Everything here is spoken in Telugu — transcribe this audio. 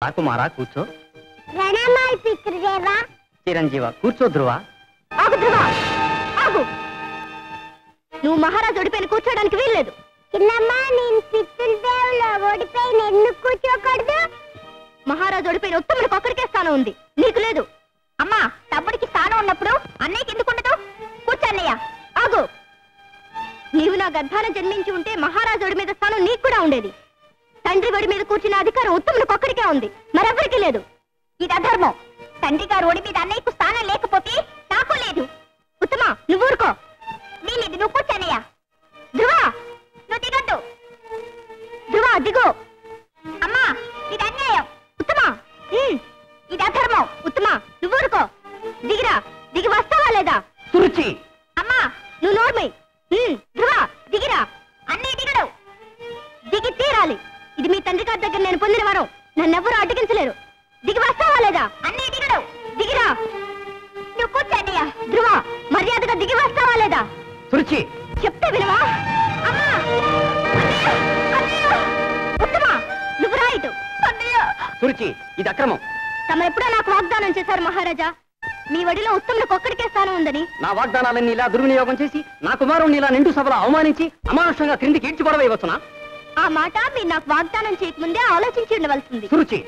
కుమారా కూర్చో. ప్రణామాలు పితృదేవా. చిరంజీవ కూర్చో. ధ్రువ ఆగు. ధ్రువ ఆగు. నువ్వు మహారాజు ఓడిపోయిన కూర్చోడానికి వీల్లేదు. చిన్నమ్మా, నేను పితృదేవులో ఓడిపోయిన ఎందుకు కూర్చోకూడదు? మహారాజు ఓడిపోయిన ఉత్తముడికి ఒక్కడికే స్థానం ఉంది, నీకు లేదు. అమ్మా, తమ్ముడికి స్థానం ఉన్నప్పుడు అన్నయ్యకి ఎందుకు ఉండదు? కూర్చోన్నయ్య. ఆగు. నీవు నా గర్భాన జన్మించి ఉంటే మహారాజు ఒడి మీద స్థానం నీకు కూడా ఉండేది. తండ్రి ఒడి మీద కూర్చున్న అధికారం ఉత్తముడికి ఒక్కడికే ఉంది, మరెవ్వరికీ లేదు. ఇది అధర్మం. తండ్రి గారు ఒడి మీద అన్నయ్యకు స్థానం లేకపోతే నాకు లేదు. ఉత్తమ, నువ్వు ఊరుకో. వీలేదు, నువ్వు కూర్చోనయ్యా. ధ్రువ, నువ్వు దిగొద్దు. ధ్రువ దిగు. అమ్మా, ఇది అన్యాయం. ఉత్తమ, ఇది అధర్మం. ఉత్తమ, నువ్వు ఊరుకో. దిగిరా. దిగి వస్తావా లేదా? సురుచి. అమ్మా, నువ్వు నోర్మై. ధ్రువ దిగిరా. అన్నయ్య దిగడు. దిగి తీరాలి. ఇది మీ తండ్రి గారి దగ్గర నేను పొందిన వరం. నన్నెవ్వరూ అడ్డగించలేరు. దిగి వస్తావా లేదా? అన్నయ్య దిగడు. దిగిరా. నువ్వు కూర్చోన్నయ్యా. ధ్రువ, మర్యాదగా దిగి వస్తావా లేదా? సురుచి, చెప్తే వినవా? అమ్మా, ఉత్తమ, నువ్వు రాయిటు. సురుచి, ఇది అక్రమం. తమ ఎప్పుడో నాకు వాగ్దానం చేశారు మహారాజా, మీ వడిలో ఉత్తములకు ఒక్కడికే స్థానం ఉందని. నా వాగ్దానాలన్నీ ఇలా దుర్వినియోగం చేసి నా కుమారుణ్ణి ఇలా నిండు సభలో అవమానించి అమానుషంగా క్రిందికి ఈడ్చిపడవేయవచ్చునా? ఆ మాట మీరు నాకు వాగ్దానం చేయకముందే ఆలోచించి ఉండవలసింది. సురుచి,